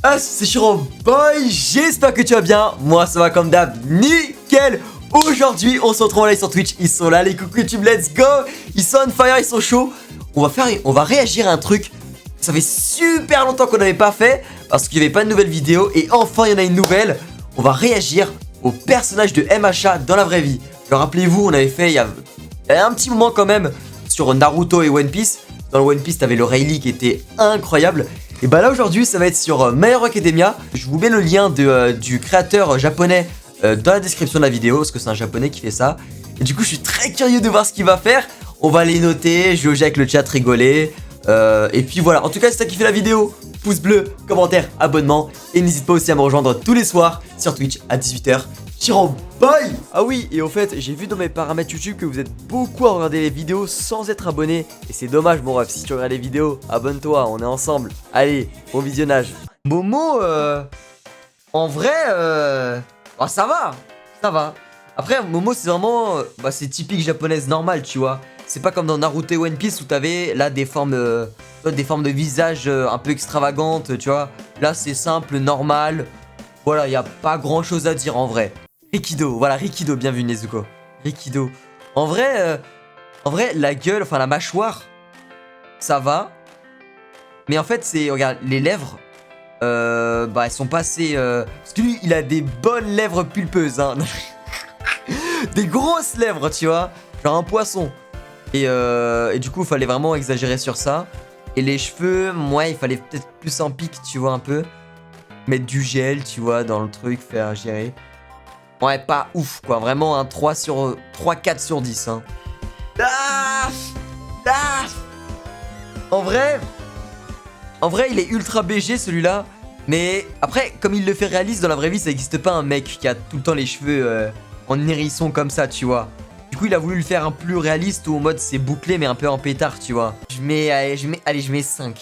Ah, c'est Boy, j'espère que tu vas bien. Moi ça va comme d'hab, nickel. Aujourd'hui on se retrouve en live sur Twitch. Ils sont là les coucou YouTube, let's go. Ils sont on fire, ils sont chauds. On va réagir à un truc. Ça fait super longtemps qu'on n'avait pas fait parce qu'il n'y avait pas de nouvelle vidéo. Et enfin il y en a une nouvelle. On va réagir au personnage de MHA dans la vraie vie. Alors rappelez-vous, on avait fait il y a un petit moment quand même sur Naruto et One Piece. Dans le One Piece t'avais le Rayleigh qui était incroyable. Et bah là aujourd'hui ça va être sur My Hero Academia. Je vous mets le lien du créateur japonais dans la description de la vidéo, parce que c'est un japonais qui fait ça. Et du coup je suis très curieux de voir ce qu'il va faire. On va les noter, jouer au jeu avec le chat, rigoler. Et puis voilà, en tout cas si t'as kiffé la vidéo, pouce bleu, commentaire, abonnement. Et n'hésite pas aussi à me rejoindre tous les soirs sur Twitch à 18h. Boy. Ah oui, et au fait, j'ai vu dans mes paramètres YouTube que vous êtes beaucoup à regarder les vidéos sans être abonné. Et c'est dommage, mon ref, si tu regardes les vidéos, abonne-toi, on est ensemble. Allez, bon visionnage. Momo, en vrai, bah, ça va, ça va. Après, Momo, c'est vraiment, c'est typique japonaise normale, tu vois. C'est pas comme dans Naruto et One Piece où t'avais là des formes de visage un peu extravagantes, tu vois. Là, c'est simple, normal. Voilà, y a pas grand chose à dire en vrai. Rikido, voilà, Rikido, bienvenue Nezuko. Rikido. En vrai, la gueule, enfin la mâchoire, ça va. Mais en fait, c'est, regarde, les lèvres, elles sont pas assez... Parce que lui, il a des bonnes lèvres pulpeuses, hein. Des grosses lèvres, tu vois. Genre un poisson. Et du coup, il fallait vraiment exagérer sur ça. Et les cheveux, ouais, il fallait peut-être plus un pic, tu vois, un peu. Mettre du gel, tu vois, dans le truc, faire gérer. Ouais, pas ouf, quoi. Vraiment un 3-4 sur 10, hein. En vrai, il est ultra BG, celui-là. Mais après, comme il le fait réaliste, dans la vraie vie, ça n'existe pas un mec qui a tout le temps les cheveux en hérisson comme ça, tu vois. Du coup, il a voulu le faire un peu plus réaliste ou en mode c'est bouclé, mais un peu en pétard, tu vois. Allez, je mets 5.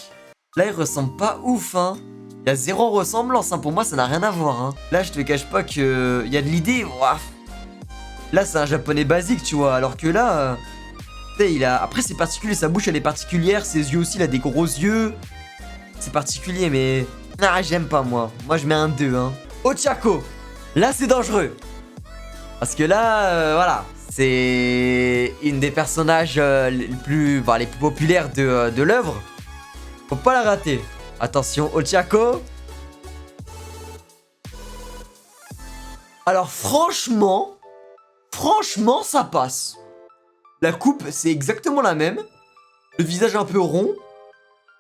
Là, il ressemble pas ouf, hein. Il y a zéro ressemblance, hein. Pour moi ça n'a rien à voir, hein. Là je te cache pas que il y a de l'idée. Là c'est un japonais basique, tu vois. Alors que là, tu sais, il a... Après c'est particulier, sa bouche elle est particulière. Ses yeux aussi, il a des gros yeux. C'est particulier mais... Ah j'aime pas moi. Moi je mets un 2, hein. Ochako, là c'est dangereux. Parce que là, voilà. C'est une des personnages les plus populaires de l'œuvre. Faut pas la rater. Attention, Ochako. Alors franchement, ça passe. La coupe, c'est exactement la même. Le visage un peu rond.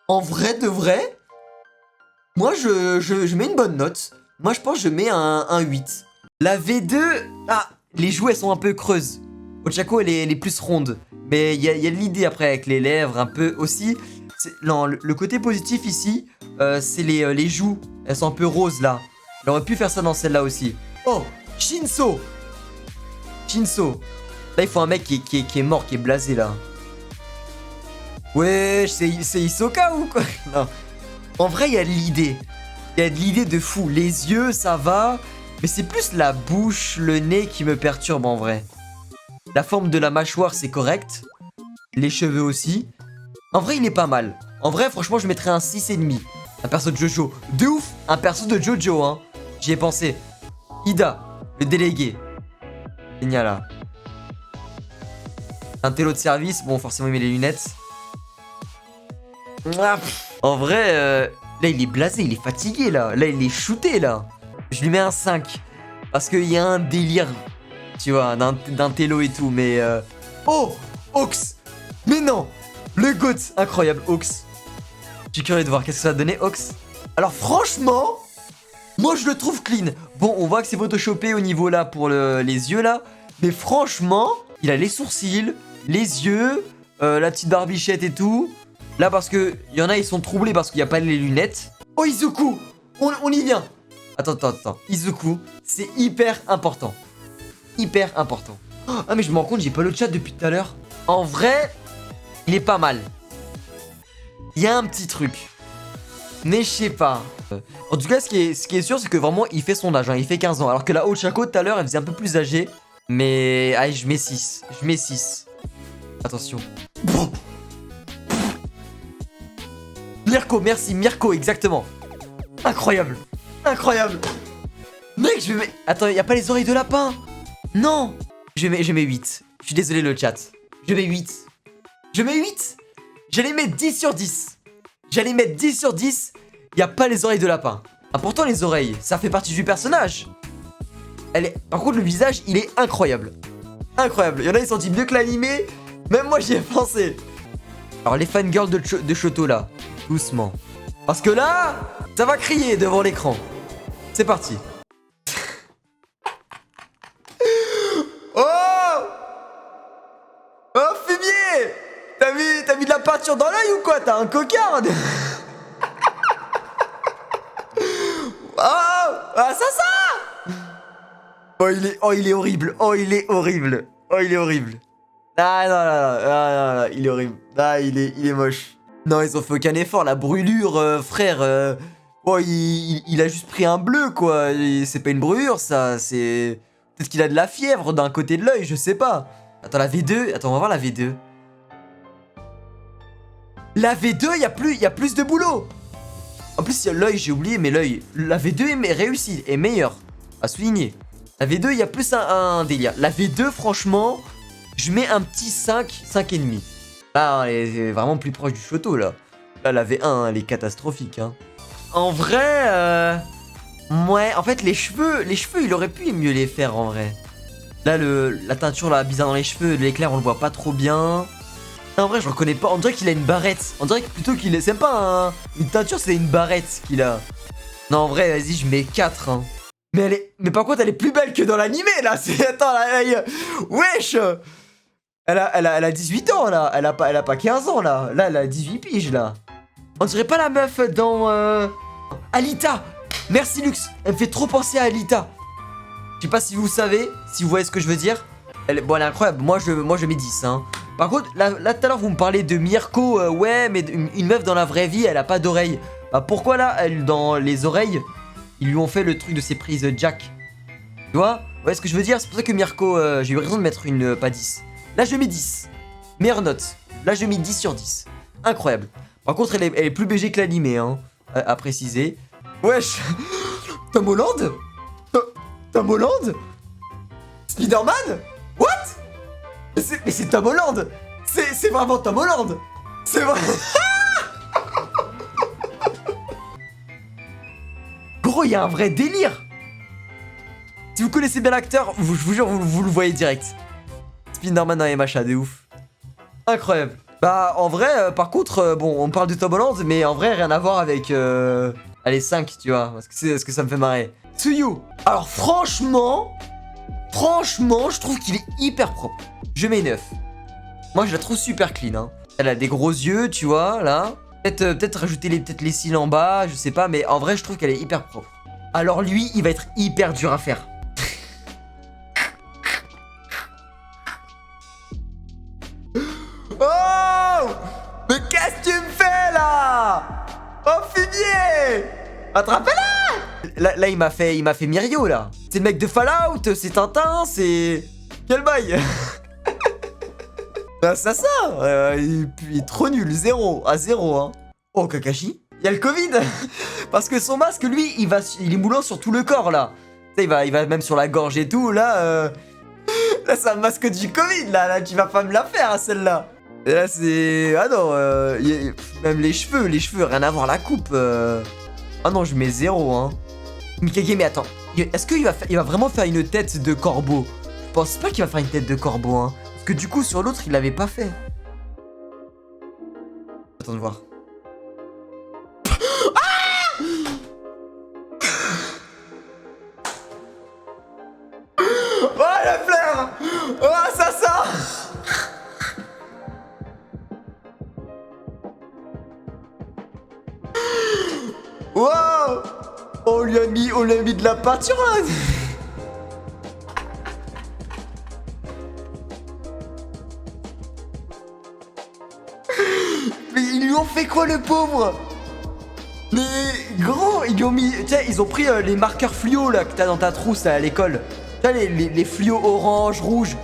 En vrai de vrai, moi je mets une bonne note. Moi je pense que je mets un 8. La V2, les joues elles sont un peu creuses. Ochako elle est plus ronde. Mais il y a l'idée après avec les lèvres un peu aussi. Non, le côté positif ici, c'est les joues. Elles sont un peu roses là. Il aurait pu faire ça dans celle-là aussi. Oh, Shinso. Là, il faut un mec qui est mort, qui est blasé là. Ouais, c'est Hisoka ou quoi? Non. En vrai, il y a de l'idée. Il y a de l'idée de fou. Les yeux, ça va. Mais c'est plus la bouche, le nez qui me perturbe en vrai. La forme de la mâchoire, c'est correct. Les cheveux aussi. En vrai, il est pas mal. En vrai, franchement, je mettrais un 6,5. Un perso de Jojo. De ouf, un perso de Jojo, hein. J'y ai pensé. Ida, le délégué. Génial, là. Un télo de service. Bon, forcément, il met les lunettes. En vrai, là, il est blasé, il est fatigué, là. Là, il est shooté, là. Je lui mets un 5. Parce qu'il y a un délire, tu vois, d'un télo et tout, mais... Oh, Ox. Mais non. Le GOAT, incroyable, Ox. Je suis curieux de voir qu'est-ce que ça va donner, Ox. Alors franchement, moi je le trouve clean. Bon, on voit que c'est photoshopé au niveau là pour les yeux là. Mais franchement, il a les sourcils, les yeux, la petite barbichette et tout. Là parce que il y en a ils sont troublés parce qu'il n'y a pas les lunettes. Oh Izuku, on y vient. Attends. Izuku, c'est hyper important. Hyper important. Ah mais je me rends compte, j'ai pas le chat depuis tout à l'heure. En vrai... Il est pas mal. Il y a un petit truc. Mais je sais pas. En tout cas, ce qui est sûr, c'est que vraiment, il fait son âge. Hein. Il fait 15 ans. Alors que la Ochako, tout à l'heure, elle faisait un peu plus âgée. Mais... Allez, je mets 6. Attention. Mirko, merci. Mirko, exactement. Incroyable. Incroyable. Mec, je vais mettre... Attends, y a pas les oreilles de lapin? Non. Je mets 8. Je suis désolé le chat. Je mets 8. Je mets 8. J'allais mettre 10 sur 10. J'allais mettre 10 sur 10. Y a pas les oreilles de lapin. Ah, pourtant les oreilles, ça fait partie du personnage. Par contre le visage, il est incroyable. Incroyable. Il y en a, ils sont dit mieux que l'animé. Même moi j'y ai pensé. Alors les fangirls de Shoto là. Doucement. Parce que là, ça va crier devant l'écran. C'est parti. Oh! Oh fumier! T'as mis de la peinture dans l'œil ou quoi? T'as un coquard? Oh! Ah ça! Oh il est horrible. Oh il est horrible. Oh il est horrible. Ah non, il est horrible. Ah il est moche. Non, ils ont fait aucun effort. La brûlure, frère. Oh, il a juste pris un bleu, quoi. C'est pas une brûlure, ça. C'est... Peut-être qu'il a de la fièvre d'un côté de l'œil, je sais pas. Attends, la V2. Attends, on va voir la V2. La V2, il y a plus de boulot. En plus, il y a l'œil, j'ai oublié, mais l'œil. La V2 est réussie, est meilleure. À souligner. La V2, il y a plus un délire. La V2, franchement, je mets un petit 5, 5,5. Là, elle est vraiment plus proche du Shoto, là. Là, la V1, hein, elle est catastrophique, hein. En vrai, ouais, en fait, les cheveux, il aurait pu mieux les faire, en vrai. Là, la teinture, là, bizarre dans les cheveux, l'éclair, on le voit pas trop bien. En vrai, je reconnais pas. On dirait qu'il a une barrette. On dirait que plutôt qu'il est... C'est pas une teinture, c'est une barrette qu'il a. Non, en vrai, vas-y, je mets 4, hein. Mais par contre, elle est plus belle que dans l'animé, là. Attends, là, wesh. Elle a 18 ans, là. Elle a pas 15 ans, là. Là, elle a 18 piges, là. On dirait pas la meuf dans... Alita. Merci, Lux. Elle me fait trop penser à Alita. Je sais pas si vous savez, si vous voyez ce que je veux dire. Elle est incroyable. Moi, je mets 10, hein. Par contre, là, tout à l'heure, vous me parlez de Mirko. Ouais, mais une meuf dans la vraie vie, elle a pas d'oreilles. Bah, pourquoi, là, elle, dans les oreilles, ils lui ont fait le truc de ses prises jack. Tu vois? Ouais, ce que je veux dire, c'est pour ça que Mirko, j'ai eu raison de mettre une pas 10. Là, je mets 10. Meilleure note. Là, je mets 10 sur 10. Incroyable. Par contre, elle est plus BG que l'animé, hein. À préciser. Wesh. Tom Holland? Tom Holland? Spider-Man? What? Mais c'est Tom Holland. C'est vraiment Tom Holland. C'est vrai. Gros, il y a un vrai délire. Si vous connaissez bien l'acteur, je vous jure, vous le voyez direct. Spider-Man dans MHA, de ouf. Incroyable. Bah, en vrai, par contre, bon, on parle de Tom Holland, mais en vrai, rien à voir avec... Allez, 5, tu vois, parce que ça me fait marrer. Tsuyu. Alors, franchement, je trouve qu'il est hyper propre. Je mets 9. Moi, je la trouve super clean, hein. Elle a des gros yeux, tu vois, là. Peut-être rajouter les cils en bas, je sais pas, mais en vrai, je trouve qu'elle est hyper propre. Alors, lui, il va être hyper dur à faire. Oh! Mais qu'est-ce que tu me fais là? Oh fumier! Attrapez-la! Là il m'a fait Mirio là. C'est le mec de Fallout, c'est Tintin, c'est... Quel bail? Bah ça il est trop nul, 0 à 0 hein. Oh Kakashi, il y a le Covid. Parce que son masque lui, il est moulant sur tout le corps là. Tu sais, il va même sur la gorge et tout là. Là c'est un masque du Covid là, tu vas pas me la faire hein, celle-là. Et là c'est... Ah non, même les cheveux, rien à voir, la coupe. Ah non, je mets 0 hein. Mikage, mais attends, est-ce qu'il va vraiment faire une tête de corbeau? Je pense pas qu'il va faire une tête de corbeau hein. Parce que du coup sur l'autre il l'avait pas fait. Attends de voir. Ah! Oh la fleur! Oh ça wow! On lui a mis de la peinture là. Mais ils lui ont fait quoi le pauvre? Mais gros, ils lui ont mis... Tiens, ils ont pris les marqueurs fluo là que t'as dans ta trousse à l'école. Tu vois les fluos orange, rouge.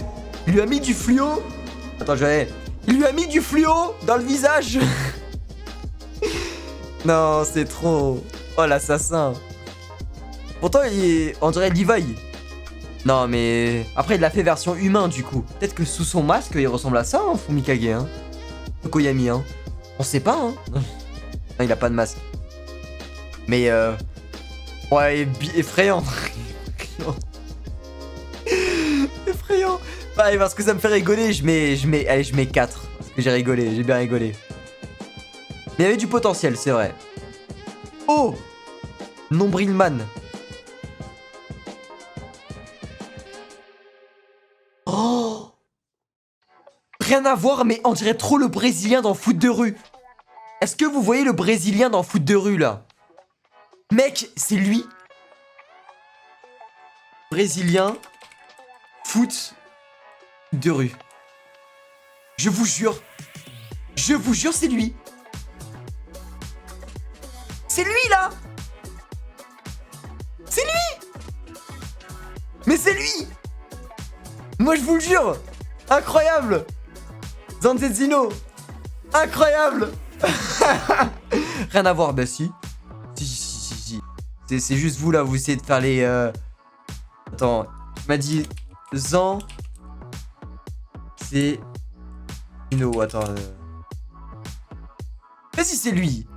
Il lui a mis du fluo. Attends, il lui a mis du fluo dans le visage. Non, c'est trop. Oh, l'assassin. Pourtant, on dirait Levi. Non, mais... Après, il l'a fait version humain, du coup. Peut-être que sous son masque, il ressemble à ça, hein, Fumikage, hein. Koyami, hein. On sait pas, hein. Non, il a pas de masque. Mais, ouais, effrayant. Effrayant. Ouais, parce que ça me fait rigoler, allez, je mets 4. Parce que j'ai rigolé, j'ai bien rigolé. Mais il y avait du potentiel, c'est vrai. Oh, Nombrilman. Oh, rien à voir, mais on dirait trop le Brésilien dans Foot de rue. Est-ce que vous voyez le Brésilien dans Foot de rue, là? Mec, c'est lui. Brésilien, foot de rue. Je vous jure, c'est lui. C'est lui, là. C'est lui. Mais c'est lui. Moi, je vous le jure. Incroyable. Zanzezino. Incroyable. Rien à voir, bah si. Si. C'est juste vous, là, vous essayez de faire les... Attends, tu m'as dit Zan... C'est... Ino, attends... Vas-y, c'est lui.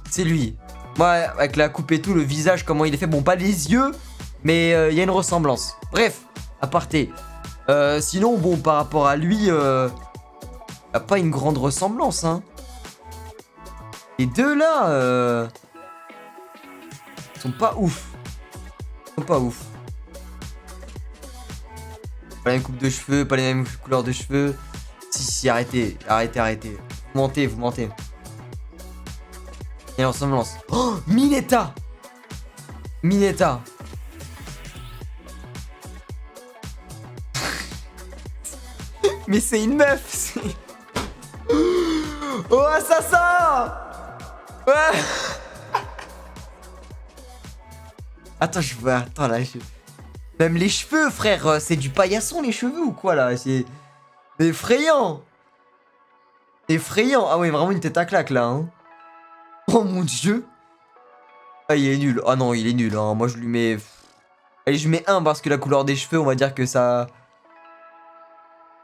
C'est lui. Moi, avec la coupe et tout, le visage, comment il est fait. Bon, pas les yeux, mais il y a une ressemblance. Bref, aparté. Sinon, bon, par rapport à lui, y a pas une grande ressemblance, hein. Les deux, là, sont pas ouf. Ils sont pas ouf. Pas la même coupe de cheveux, pas les mêmes couleurs de cheveux. Si, arrêtez. Vous mentez. Il y a une ressemblance. Oh, Mineta. Mais c'est une meuf. Oh, assassin. Ouais. Attends, je vois. Attends, là, même les cheveux, frère. C'est du paillasson, les cheveux, ou quoi, là? C'est effrayant. Ah ouais, vraiment une tête à claque, là, hein. Oh, mon Dieu. Ah, il est nul. Ah non, il est nul, hein. Moi, je lui mets... Allez, je mets 1 parce que la couleur des cheveux, on va dire que ça...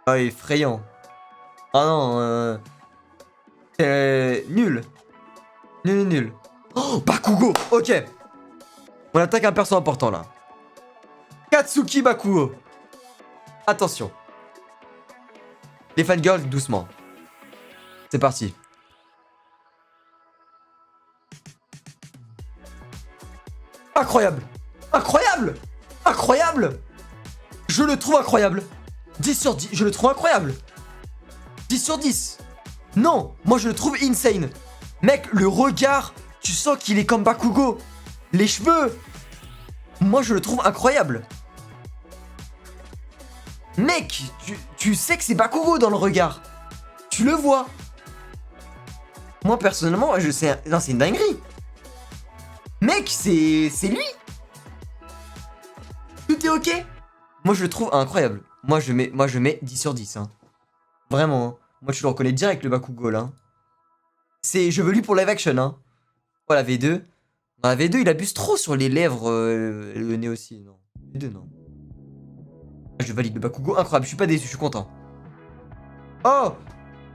Ah, effrayant. Ah non, nul. Nul. Oh, Bakugo. Ok. On attaque un perso important, là. Katsuki Bakugo. Attention. Les fangirls, doucement. C'est parti. Incroyable. Je le trouve incroyable. 10 sur 10, je le trouve incroyable. 10 sur 10. Non, moi je le trouve insane. Mec, le regard, tu sens qu'il est comme Bakugo. Les cheveux, moi je le trouve incroyable. Mec, tu sais que c'est Bakugo dans le regard. Tu le vois. Moi personnellement, je sais... Non, c'est une dinguerie. Mec, c'est lui. Tout est ok. Moi je le trouve incroyable. Moi je mets 10 sur 10. Hein. Vraiment. Hein. Moi je le reconnais direct le Bakugo là. Je veux lui pour live action. Hein. Oh la V2. Dans la V2 il abuse trop sur les lèvres. Le nez aussi. Non. V2 non. Je valide le Bakugo. Incroyable. Je suis pas déçu. Je suis content. Oh.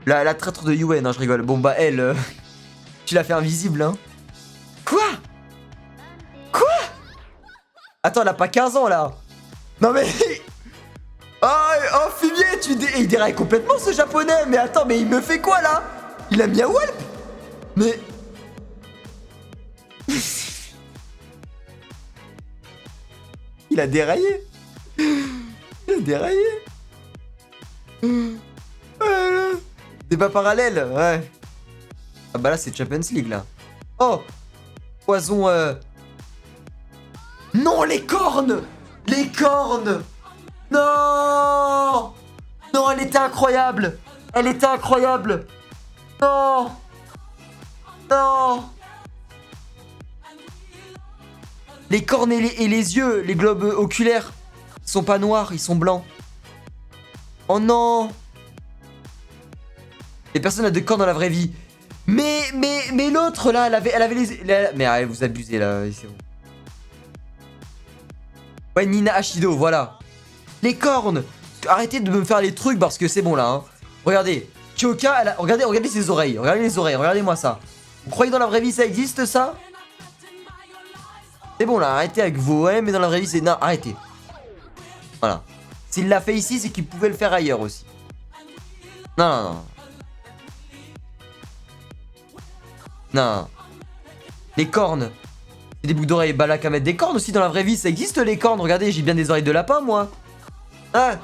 La traître de Yuen. Hein, je rigole. Bon bah elle. Tu l'as fait invisible hein. Quoi? Attends, elle a pas 15 ans, là. Non, mais... Oh, fumier, il déraille complètement, ce japonais. Mais attends, mais il me fait quoi, là? Il a mis un whelp. Mais... Il a déraillé. Débat parallèle, ouais. Ah bah là, c'est Champions League, là. Oh. Poison, Non, les cornes. Non. Non, elle était incroyable. Non. Les cornes et les yeux, les globes oculaires, ils sont pas noirs, ils sont blancs. Oh non. Les personnes ont 2 cornes dans la vraie vie. Mais l'autre là, elle avait mais allez, vous abusez là, c'est bon. Ouais, Nina Ashido, voilà. Les cornes. Arrêtez de me faire les trucs parce que c'est bon là. Hein. Regardez, Choka, regardez ses oreilles. Regardez les oreilles, regardez-moi ça. Vous croyez que dans la vraie vie ça existe ça? C'est bon là, arrêtez avec vos ouais, mais dans la vraie vie c'est... Non, arrêtez. Voilà. S'il l'a fait ici, c'est qu'il pouvait le faire ailleurs aussi. Non, non, non. Non. Les cornes. C'est des boucles d'oreilles. Bah là qu'à mettre des cornes aussi dans la vraie vie, ça existe les cornes. Regardez, j'ai bien des oreilles de lapin moi. Hein?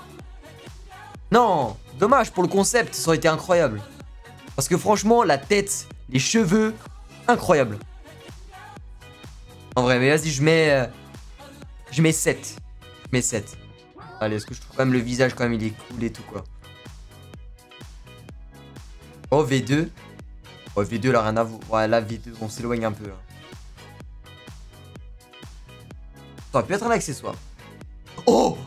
Non. Dommage pour le concept, ça aurait été incroyable. Parce que franchement, la tête, les cheveux, incroyable. En vrai, mais vas-y, je mets 7. Je mets 7. Allez, est-ce que je trouve quand même le visage, quand même, il est cool et tout, quoi. Oh, V2. Oh, V2, là, rien à voir. Ouais, là, V2, on s'éloigne un peu, là. Ça aurait pu être un accessoire. Oh!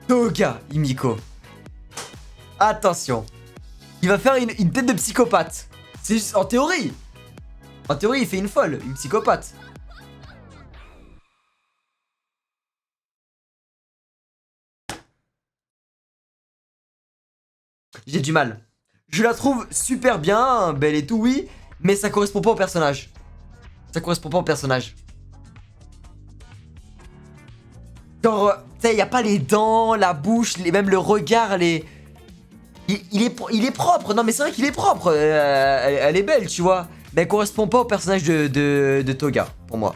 Toga, Himiko. Attention. Il va faire une tête de psychopathe. C'est juste en théorie. En théorie, il fait une folle, une psychopathe. J'ai du mal. Je la trouve super bien, belle et tout, oui. Mais ça correspond pas au personnage. Ça correspond pas au personnage. Genre, tu sais, y a pas les dents, la bouche, même le regard, les... Il est propre, non mais c'est vrai qu'il est propre, elle est belle, tu vois. Mais elle correspond pas au personnage de Toga, pour moi.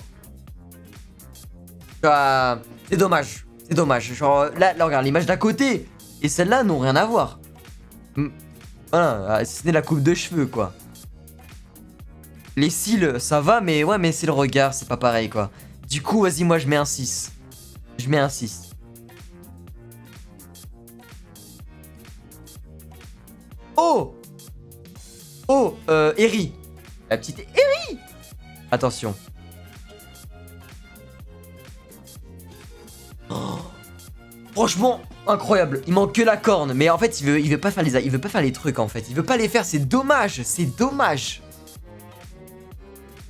C'est dommage, c'est dommage. Genre, là regarde, l'image d'à côté et celle-là n'ont rien à voir. Voilà, si ce n'est la coupe de cheveux, quoi. Les cils, ça va, mais ouais, mais c'est le regard, c'est pas pareil, quoi. Du coup, vas-y, moi, je mets un 6. Je mets un 6. Oh! Oh, Eri. La petite Eri. Attention. Oh. Franchement, incroyable. Il manque que la corne. Mais en fait, il veut pas faire les trucs, en fait. Il veut pas les faire, c'est dommage. C'est dommage.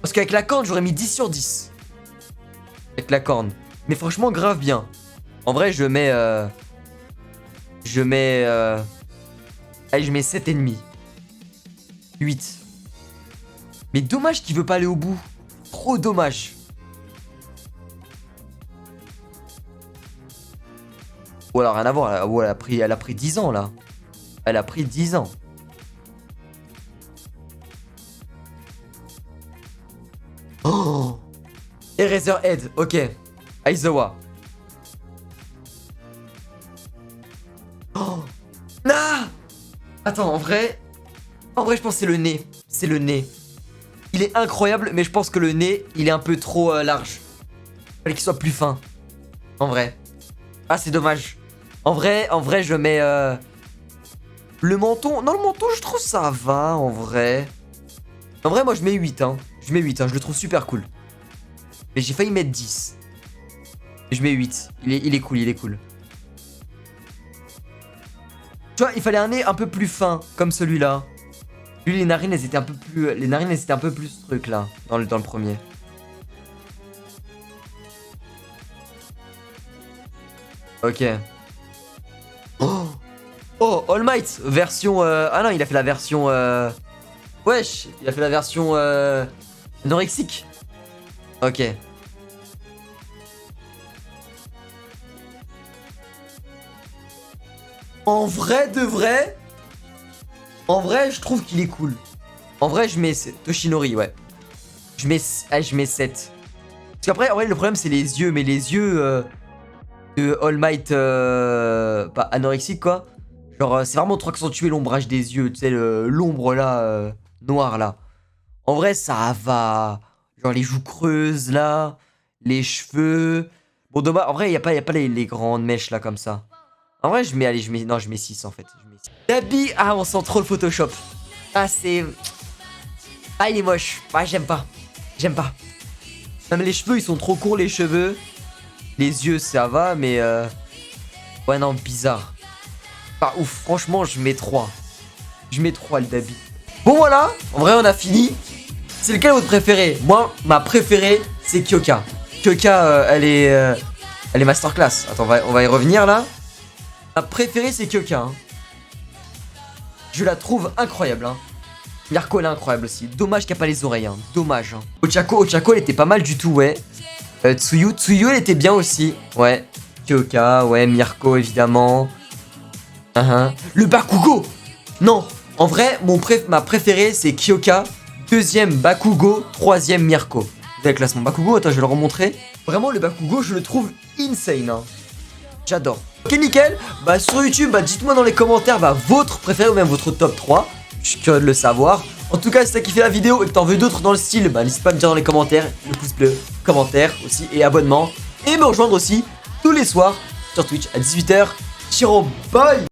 Parce qu'avec la corne, j'aurais mis 10 sur 10. Avec la corne. Mais franchement, grave bien. En vrai, je mets... Allez, je mets 7,5. 8. Mais dommage qu'il veut pas aller au bout. Trop dommage. Ou alors rien à voir. Là. Oh, elle a pris 10 ans là. Elle a pris 10 ans. Oh, Eraserhead, ok. Aizawa. Oh. Ah. Attends, en vrai, je pense que c'est le nez. C'est le nez. Il est incroyable, mais je pense que le nez, il est un peu trop large. Il fallait qu'il soit plus fin. En vrai. Ah, c'est dommage. En vrai, je mets... Le menton. Non, le menton, je trouve ça va, en vrai. En vrai, moi, je mets 8, hein. Je mets 8, hein. Je le trouve super cool. Mais j'ai failli mettre 10. Je mets 8. Il est cool, il est cool. Tu vois, il fallait un nez un peu plus fin, comme celui-là. Lui, les narines, elles étaient un peu plus... Les narines, elles étaient un peu plus ce truc-là, dans le premier. Ok. Oh, oh, All Might, version... Ah non, il a fait la version... Wesh, il a fait la version... anorexique. Ok. En vrai de vrai... En vrai, je trouve qu'il est cool. En vrai, je mets... Toshinori, ouais. Je mets 7. Parce qu'après, en vrai, le problème, c'est les yeux. Mais les yeux de All Might... pas anorexique, quoi. Genre, c'est vraiment trop accentué l'ombrage des yeux. Tu sais, l'ombre, là, noire, là. En vrai, ça va. Genre, les joues creuses, là. Les cheveux. Bon, dommage. En vrai, il n'y a pas les grandes mèches, là, comme ça. En vrai, je mets 6 en fait. L'habit, ah, on sent trop le Photoshop. Ah, c'est... Ah, il est moche. Ah, j'aime pas. J'aime pas. Non, mais les cheveux, ils sont trop courts, les cheveux. Les yeux, ça va, mais... Ouais, non, bizarre. Pas ouf, franchement, je mets 3. Je mets 3 le Dabi. Bon voilà, en vrai on a fini. C'est lequel votre préféré? Moi, ma préférée, c'est Kyoka. Kyoka, elle est masterclass. Attends, on va y revenir là. Ma préférée, c'est Kyoka. Hein. Je la trouve incroyable. Hein. Mirko, elle est incroyable aussi. Dommage qu'il n'y a pas les oreilles. Hein. Dommage. Hein. Ochako, elle était pas mal du tout, ouais. Tsuyu, elle était bien aussi. Ouais. Kyoka, ouais. Mirko, évidemment. Le Bakugo. Non. En vrai, ma préférée, c'est Kyoka. Deuxième, Bakugo. Troisième, Mirko. Vous avez le classement Bakugo. Attends, je vais le remontrer. Vraiment, le Bakugo, je le trouve insane. Hein. J'adore. Ok, nickel. Bah, sur YouTube, dites-moi dans les commentaires votre préféré ou même votre top 3. Je suis curieux de le savoir. En tout cas, si t'as kiffé la vidéo et que t'en veux d'autres dans le style, n'hésite pas à me dire dans les commentaires. Le pouce bleu, commentaire aussi et abonnement. Et me rejoindre aussi tous les soirs sur Twitch à 18h. Ciao, bye.